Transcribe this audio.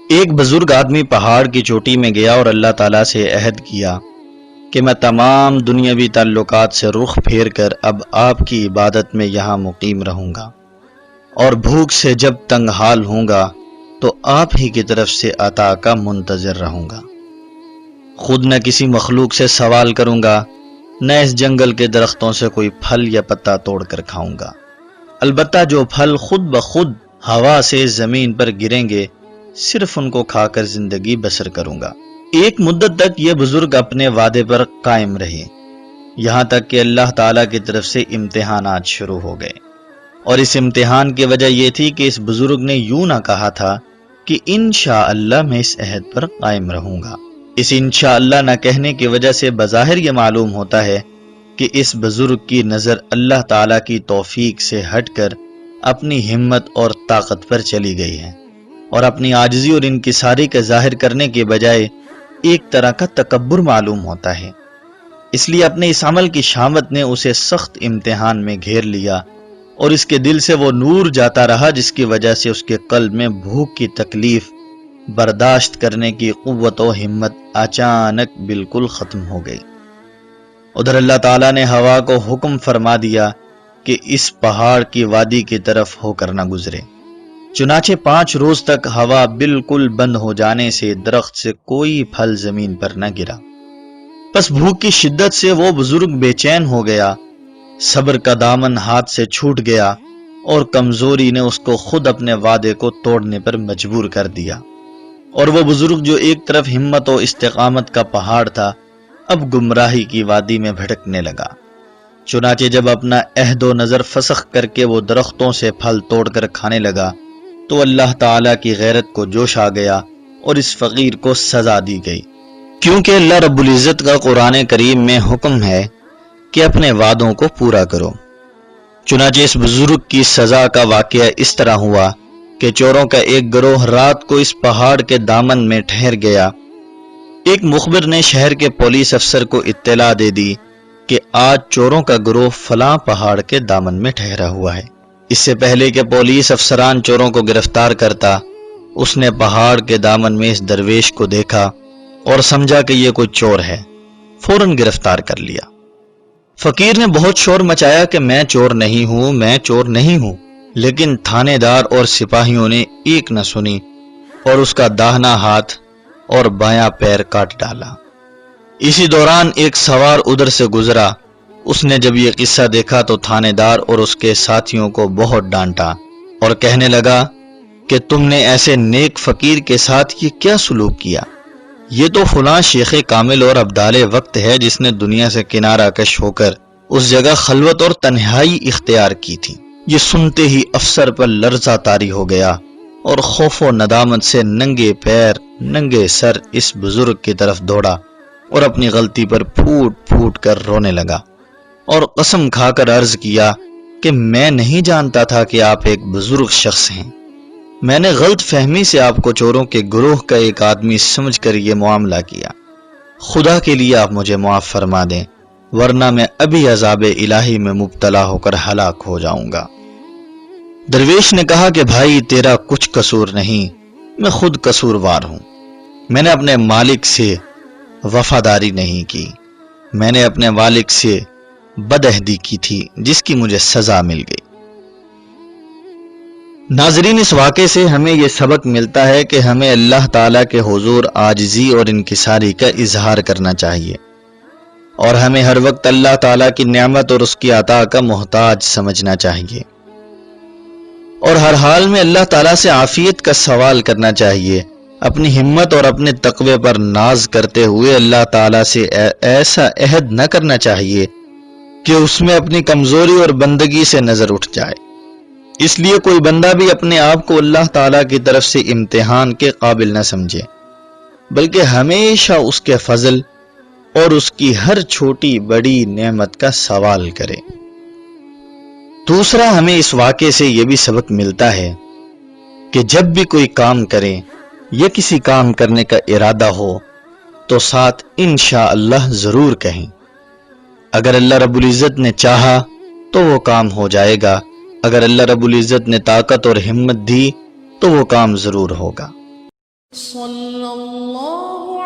ایک بزرگ آدمی پہاڑ کی چوٹی میں گیا اور اللہ تعالیٰ سے عہد کیا کہ میں تمام دنیاوی تعلقات سے رخ پھیر کر اب آپ کی عبادت میں یہاں مقیم رہوں گا، اور بھوک سے جب تنگ حال ہوں گا تو آپ ہی کی طرف سے عطا کا منتظر رہوں گا۔ خود نہ کسی مخلوق سے سوال کروں گا، نہ اس جنگل کے درختوں سے کوئی پھل یا پتا توڑ کر کھاؤں گا، البتہ جو پھل خود بخود ہوا سے زمین پر گریں گے صرف ان کو کھا کر زندگی بسر کروں گا۔ ایک مدت تک یہ بزرگ اپنے وعدے پر قائم رہے، یہاں تک کہ اللہ تعالیٰ کی طرف سے امتحانات شروع ہو گئے، اور اس امتحان کی وجہ یہ تھی کہ اس بزرگ نے یوں نہ کہا تھا کہ انشاءاللہ میں اس عہد پر قائم رہوں گا۔ اس انشاءاللہ نہ کہنے کی وجہ سے بظاہر یہ معلوم ہوتا ہے کہ اس بزرگ کی نظر اللہ تعالیٰ کی توفیق سے ہٹ کر اپنی ہمت اور طاقت پر چلی گئی ہے، اور اپنی عاجزی اور انکساری کا ظاہر کرنے کے بجائے ایک طرح کا تکبر معلوم ہوتا ہے۔ اس لیے اپنے اس عمل کی شامت نے اسے سخت امتحان میں گھیر لیا، اور اس کے دل سے وہ نور جاتا رہا جس کی وجہ سے اس کے قلب میں بھوک کی تکلیف برداشت کرنے کی قوت و ہمت اچانک بالکل ختم ہو گئی۔ ادھر اللہ تعالیٰ نے ہوا کو حکم فرما دیا کہ اس پہاڑ کی وادی کی طرف ہو کر نہ گزرے۔ چنانچہ 5 روز تک ہوا بالکل بند ہو جانے سے درخت سے کوئی پھل زمین پر نہ گرا۔ بس بھوک کی شدت سے وہ بزرگ بے چین ہو گیا، صبر کا دامن ہاتھ سے چھوٹ گیا، اور کمزوری نے اس کو خود اپنے وعدے کو توڑنے پر مجبور کر دیا، اور وہ بزرگ جو ایک طرف ہمت و استقامت کا پہاڑ تھا اب گمراہی کی وادی میں بھٹکنے لگا۔ چنانچہ جب اپنا عہد و نظر فسخ کر کے وہ درختوں سے پھل توڑ کر کھانے لگا تو اللہ تعالیٰ کی غیرت کو جوش آ گیا اور اس فقیر کو سزا دی گئی، کیونکہ اللہ رب العزت کا قرآن کریم میں حکم ہے کہ اپنے وعدوں کو پورا کرو۔ چنانچہ اس بزرگ کی سزا کا واقعہ اس طرح ہوا کہ چوروں کا ایک گروہ رات کو اس پہاڑ کے دامن میں ٹھہر گیا۔ ایک مخبر نے شہر کے پولیس افسر کو اطلاع دے دی کہ آج چوروں کا گروہ فلاں پہاڑ کے دامن میں ٹھہرا ہوا ہے۔ اس سے پہلے کہ پولیس افسران چوروں کو گرفتار کرتا، اس نے پہاڑ کے دامن میں اس درویش کو دیکھا اور سمجھا کہ یہ کوئی چور ہے، فوراً گرفتار کر لیا۔ فقیر نے بہت شور مچایا کہ میں چور نہیں ہوں، میں چور نہیں ہوں، لیکن تھانے دار اور سپاہیوں نے ایک نہ سنی اور اس کا داہنا ہاتھ اور بایاں پیر کاٹ ڈالا۔ اسی دوران ایک سوار ادھر سے گزرا، اس نے جب یہ قصہ دیکھا تو تھانے دار اور اس کے ساتھیوں کو بہت ڈانٹا اور کہنے لگا کہ تم نے ایسے نیک فقیر کے ساتھ یہ کیا سلوک کیا؟ یہ تو فلاں شیخ کامل اور ابدال وقت ہے جس نے دنیا سے کنارہ کش ہو کر اس جگہ خلوت اور تنہائی اختیار کی تھی۔ یہ سنتے ہی افسر پر لرزہ طاری ہو گیا اور خوف و ندامت سے ننگے پیر ننگے سر اس بزرگ کی طرف دوڑا اور اپنی غلطی پر پھوٹ پھوٹ کر رونے لگا اور قسم کھا کر عرض کیا کہ میں نہیں جانتا تھا کہ آپ ایک بزرگ شخص ہیں، میں نے غلط فہمی سے آپ کو چوروں کے گروہ کا ایک آدمی سمجھ کر یہ معاملہ کیا، خدا کے لیے آپ مجھے معاف فرما دیں ورنہ میں ابھی عذاب الہی میں مبتلا ہو کر ہلاک ہو جاؤں گا۔ درویش نے کہا کہ بھائی تیرا کچھ قصور نہیں، میں خود قصوروار ہوں، میں نے اپنے مالک سے وفاداری نہیں کی، میں نے اپنے مالک سے بدعہدی کی تھی جس کی مجھے سزا مل گئی۔ ناظرین، اس واقعے سے ہمیں یہ سبق ملتا ہے کہ ہمیں اللہ تعالیٰ کے حضور عاجزی اور انکساری کا اظہار کرنا چاہیے، اور ہمیں ہر وقت اللہ تعالیٰ کی نعمت اور اس کی عطا کا محتاج سمجھنا چاہیے، اور ہر حال میں اللہ تعالیٰ سے عافیت کا سوال کرنا چاہیے۔ اپنی ہمت اور اپنے تقوی پر ناز کرتے ہوئے اللہ تعالیٰ سے ایسا عہد نہ کرنا چاہیے کہ اس میں اپنی کمزوری اور بندگی سے نظر اٹھ جائے۔ اس لیے کوئی بندہ بھی اپنے آپ کو اللہ تعالیٰ کی طرف سے امتحان کے قابل نہ سمجھے، بلکہ ہمیشہ اس کے فضل اور اس کی ہر چھوٹی بڑی نعمت کا سوال کرے۔ دوسرا، ہمیں اس واقعے سے یہ بھی سبق ملتا ہے کہ جب بھی کوئی کام کریں یا کسی کام کرنے کا ارادہ ہو تو ساتھ انشاءاللہ ضرور کہیں۔ اگر اللہ رب العزت نے چاہا تو وہ کام ہو جائے گا، اگر اللہ رب العزت نے طاقت اور ہمت دی تو وہ کام ضرور ہوگا۔ صلی اللہ